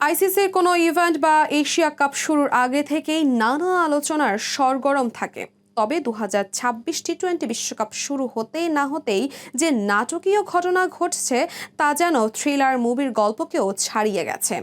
আইসিসির কোনো ইভেন্ট বা এশিয়া কাপ শুরুর আগে থেকেই নানা আলোচনার সরগরম থাকে। তবে 2026 টি-20 বিশ্বকাপ শুরু হতেই না হতেই যে নাটকীয় ঘটনা ঘটছে তা যেন থ্রিলার মুভির গল্পকেও ছাড়িয়ে গেছে।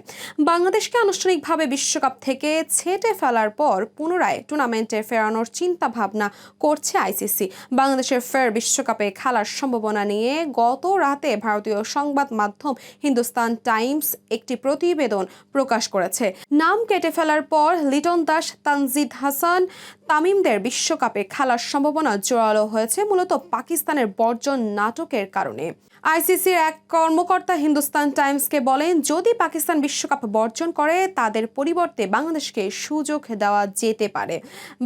বাংলাদেশকে আনুষ্ঠানিকভাবে বিশ্বকাপ থেকে ছেঁটে ফেলার পর পুনরায় টুর্নামেন্টে ফেরানোর চিন্তা ভাবনা করছে আইসিসি। বাংলাদেশের ফের বিশ্বকাপে খেলার সম্ভাবনা নিয়ে গত রাতে ভারতীয় সংবাদ মাধ্যম হিন্দুস্তান টাইমস একটি প্রতিবেদন প্রকাশ করেছে। নাম কেটে ফেলার পর লিটন দাস, তানজিদ হাসান, তামিমদের বিশ্বকাপে খেলার সম্ভাবনা জোরালো হয়েছে মূলত পাকিস্তানের বর্জন নাটকের কারণে। আইসিসির এক কর্মকর্তা হিন্দুস্তান টাইমসকে বলেন, যদি পাকিস্তান বিশ্বকাপ বর্জন করে তাদের পরিবর্তে বাংলাদেশকে সুযোগ দেওয়া যেতে পারে।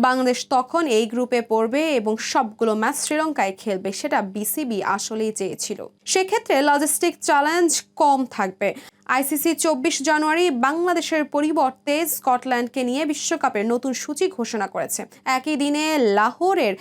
বাংলাদেশ তখন এই গ্রুপে পড়বে এবং সবগুলো ম্যাচ শ্রীলঙ্কায় খেলবে, সেটা বিসিবি আসলেই চেয়েছিল। সেক্ষেত্রে লজিস্টিক চ্যালেঞ্জ কম থাকবে। আইসিসি 24 জানুয়ারি বাংলাদেশের পরিবর্তে স্কটল্যান্ডকে নিয়ে বিশ্বকাপের নতুন সূচি ঘোষণা করেছে। একই দিনে লাহোরের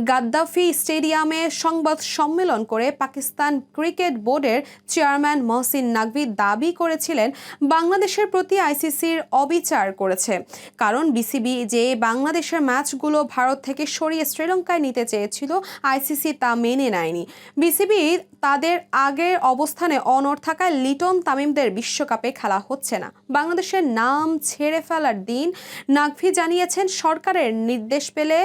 গাদ্দাফি স্টেডিয়ামে সংবাদ সম্মেলন করে পাকিস্তান ক্রিকেট বোর্ডের চেয়ারম্যান মহসিন নাকভি দাবি করেছিলেন, বাংলাদেশের প্রতি আইসিসির অবিচার করেছে, কারণ বিসিবি যে বাংলাদেশের ম্যাচগুলো ভারত থেকে সরিয়ে শ্রীলঙ্কায় নিতে চেয়েছিল আইসিসি তা মেনে নেয়নি। বিসিবি তাদের আগের অবস্থানে অনড় থাকায় লিটন, তামিমদের বিশ্বকাপে খেলা হচ্ছে না। বাংলাদেশের নাম ছেড়ে ফেলার দিন নাকভি জানিয়েছেন, সরকারের নির্দেশ পেলে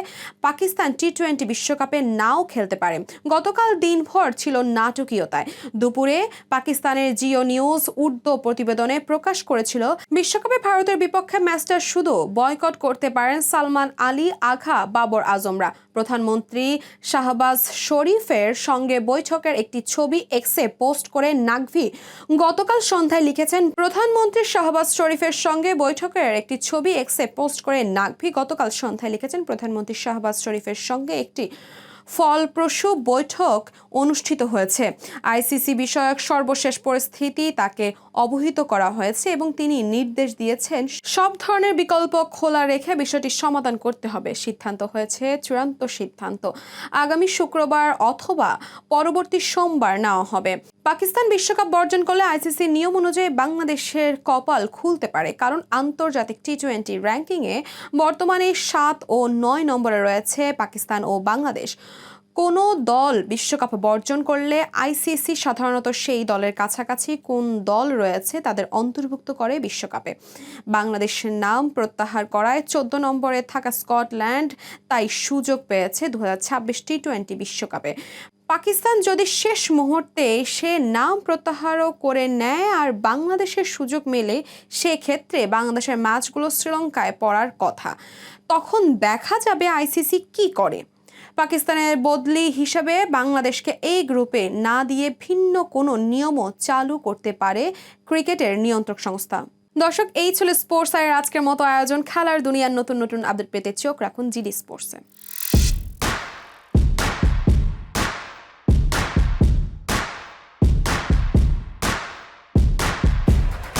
পাকিস্তান টি-20 বিশ্বকাপে নাও খেলতে পারে। গতকাল দিনভর ছিল নাটকীয়তায়। দুপুরে পাকিস্তানের জিও নিউজ উর্দু প্রতিবেদনে প্রকাশ করেছিল, বিশ্বকাপে ভারতের বিপক্ষে ম্যাচটা শুধু বয়কট করতে পারেন সালমান আলী, আঘা, বাবর আজমরা। প্রধানমন্ত্রী শাহবাজ শরীফের সঙ্গে বৈঠকের একটি ছবি এক্সে পোস্ট করে নাকভি গতকাল সন্ধ্যায় লিখেছেন, প্রধানমন্ত্রী শাহবাজ শরীফের সঙ্গে বৈঠকের একটি ছবি এক্সে পোস্ট করে নাকভি গতকাল সন্ধ্যায় লিখেছেন, প্রধানমন্ত্রী শাহবাজ শরীফের সঙ্গে একটি ফলপ্রসূ বৈঠক অনুষ্ঠিত হয়েছে। আইসিসি বিষয়ক সর্বশেষ পরিস্থিতি তাকে অবহিত করা হয়েছে এবং তিনি নির্দেশ দিয়েছেন সব ধরনের বিকল্প খোলা রেখে বিষয়টি সমাধান করতে হবে। সিদ্ধান্ত হয়েছে চূড়ান্ত সিদ্ধান্ত আগামী শুক্রবার অথবা পরবর্তী সোমবার নেওয়া হবে। পাকিস্তান বিশ্বকাপ বর্জন করলে আইসিসির নিয়ম অনুযায়ী বাংলাদেশের কপাল খুলতে পারে, কারণ আন্তর্জাতিক টি-20 র্যাঙ্কিংয়ে বর্তমানে 7 ও 9 নম্বরে রয়েছে পাকিস্তান ও বাংলাদেশ। কোনো দল বিশ্বকাপ বর্জন করলে আইসিসি সাধারণত সেই দলের কাছাকাছি কোন দল রয়েছে তাদের অন্তর্ভুক্ত করে বিশ্বকাপে। বাংলাদেশের নাম প্রত্যাহার করায় 14 নম্বরে থাকা স্কটল্যান্ড তাই সুযোগ পেয়েছে 2026 টি-20 বিশ্বকাপে। পাকিস্তান যদি শেষ মুহূর্তে সে নাম প্রত্যাহারও করে নেয় আর বাংলাদেশের সুযোগ মেলে, সেক্ষেত্রে বাংলাদেশের ম্যাচগুলো শ্রীলঙ্কায় পড়ার কথা। তখন দেখা যাবে আইসিসি কি করে। পাকিস্তানের বদলি হিসাবে বাংলাদেশকে এই গ্রুপে না দিয়ে ভিন্ন কোনো নিয়মও চালু করতে পারে ক্রিকেটের নিয়ন্ত্রক সংস্থা। দর্শক, এই ছিল স্পোর্টস আয়ের আজকের মতো আয়োজন। খেলার দুনিয়ার নতুন নতুন আপডেট পেতে চোখ রাখুন জিডি স্পোর্টসে।